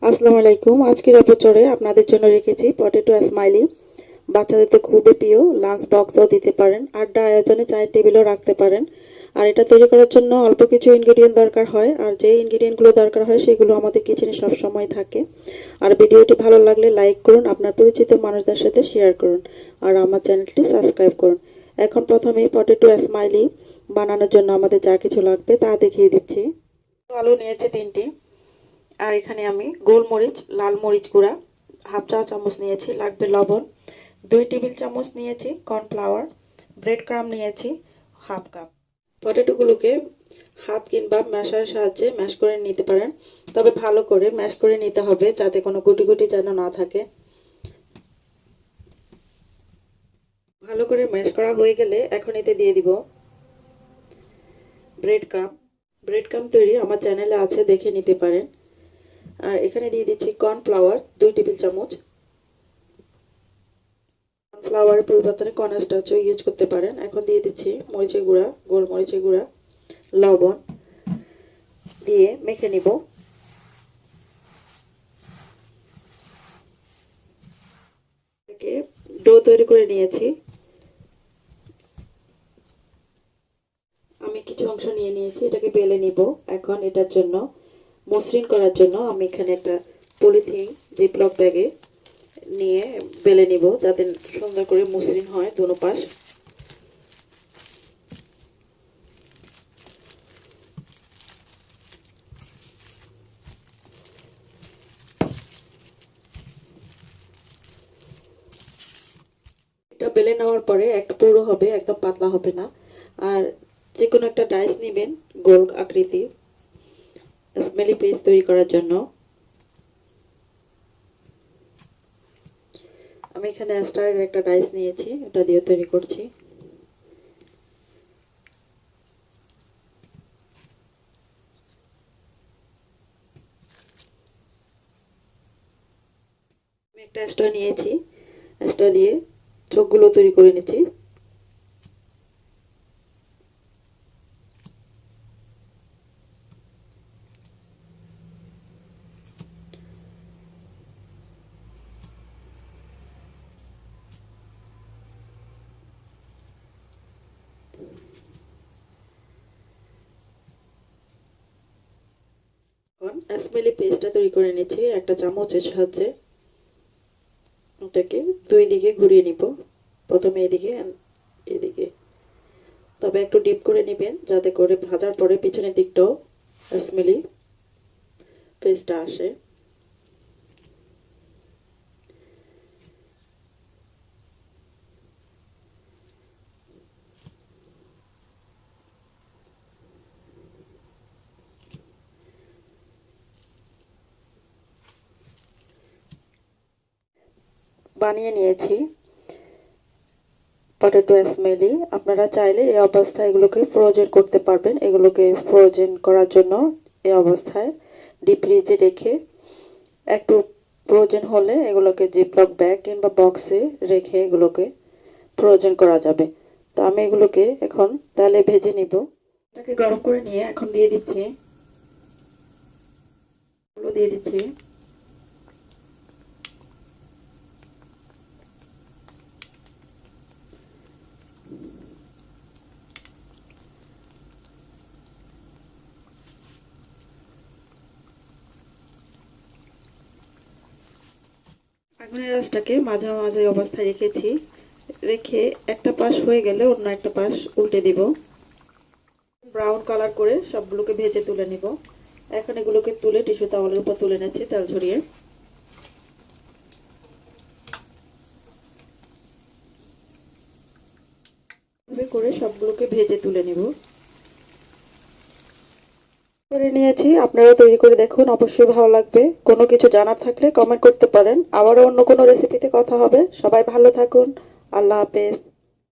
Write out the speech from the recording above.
আসসালামু আলাইকুম। আজকের অপচরে আপনাদের জন্য রেখেছি পটেটো স্মাইলি। বাচ্চাদের তো খুবই প্রিয়, লাঞ্চ বক্সও দিতে পারেন, আড্ডা আয়োজনে চায়ের টেবিলও রাখতে পারেন। আর এটা তৈরি করার জন্য অল্প কিছু ইনগ্রেডিয়েন্ট দরকার হয়, আর যে ইনগ্রেডিয়েন্টগুলো দরকার হয় সেগুলো আমাদের কিচেনে সব সময় থাকে। আর ভিডিওটি ভালো লাগলে লাইক করুন, আপনার পরিচিত মানুষদের সাথে শেয়ার করুন, আর আমার চ্যানেলটি সাবস্ক্রাইব করুন। এখন প্রথমে পটেটো স্মাইলি বানানোর জন্য আমাদের যা কিছু লাগবে তা দেখিয়ে দিচ্ছি। আলু নিয়েছে 3টি, আর এখানে আমি গোলমরিচ, লাল মরিচ গুঁড়া হাফ চা চামচ নিয়েছি, লাগবে লবণ, 2 টেবিল চামচ নিয়েছি কর্নফ্লাওয়ার, ব্রেড ক্রাম নিয়েছি হাফ কাপ। পটেটোগুলোকে হাত কিংবা ম্যাশারের সাহায্যে ম্যাশ করে নিতে পারেন, তবে ভালো করে ম্যাশ করে নিতে হবে যাতে কোনো গুটি গুটি যেন না থাকে। ভালো করে ম্যাশ করা হয়ে গেলে এখন এতে দিয়ে দিব ব্রেড ক্রাম। ব্রেড ক্রাম তৈরি আমার চ্যানেলে আছে, দেখে নিতে পারেন। আর এখানে দিয়ে দিচ্ছি কর্নফ্লাওয়ার 2 টেবিল চামচ। কর্নফ্লাওয়ারের পরিবর্তে কর্নস্টার্চও ইউজ করতে পারেন। এখন দিয়ে দিচ্ছি মরিচের গুঁড়া, গোলমরিচের গুঁড়া, লবণ দিয়ে মেখে নিব। ডো তৈরি করে নিয়েছি, আমি কিছু অংশ নিয়ে নিয়েছি, এটাকে বেলে নিব। এখন এটার জন্য মসৃণ করার জন্য আমি এখানে একটা পলিথিন জিপলক ব্যাগে নিয়ে বেলে নিব যাতে সুন্দর করে মসৃণ হয় দুনো পাশ। এটা বেলে নেওয়ার পরে একটু পুরো হবে, একদম পাতলা হবে না। আর যে কোনো একটা ডাইস নেবেন গোল আকৃতির, স্মেলি পেস্ট তৈরি করার জন্য। আমি এখানে স্টারের একটা ডাইস নিয়েছি, এটা দিয়ে তৈরি করছি। আমি একটা স্টার নিয়েছি, স্টার দিয়ে চোখগুলো তৈরি করে নিচ্ছি। এখন স্মেলি পেস্টটা তৈরি করে নিচ্ছি একটা চামচের সাহায্যে। এটাকে দুই দিকে ঘুরিয়ে নিব, প্রথমে এদিকে এদিকে, তবে একটু ডিপ করে নেবেন যাতে করে ভাজার পরে পিছনের দিকটাও স্মেলি পেস্টটা আসে। বানিয়ে নিয়েছি পটেটো স্মেলি। আপনারা চাইলে এই অবস্থায় এগুলোকে ফ্রোজেন করতে পারবেন। এগুলোকে ফ্রোজেন করার জন্য এই অবস্থায় ডিপ ফ্রিজে রেখে একটু ফ্রোজেন হলে এগুলোকে জিপলক ব্যাগ কিংবা বক্সে রেখে এগুলোকে ফ্রোজেন করা যাবে। তো আমি এগুলোকে এখন তেলে ভেজে নিব। এটাকে গরম করে নিয়ে এখন দিয়ে দিচ্ছি দিয়ে দিচ্ছি আগুনের আঁচটাকে মাঝামাঝি অবস্থায় রেখেছি, রেখে একটা পাশ হয়ে গেলে অন্য একটা পাশ উল্টে দিব। ব্রাউন কালার করে সবগুলোকে ভেজে তুলে নিব। এখন এগুলোকে তুলে টিস্যু তাওয়ালের উপর তুলে নিচ্ছি তেল ঝরিয়ে। এভাবে করে সবগুলোকে ভেজে তুলে নিব। করে নিয়েছি, আপনারা তৈরি করে দেখুন, অবশ্যই ভালো লাগবে। কোনো কিছু জানার থাকলে কমেন্ট করতে পারেন। আবারও অন্য কোনো রেসিপিতে কথা হবে। সবাই ভালো থাকুন। আল্লাহ হাফেজ।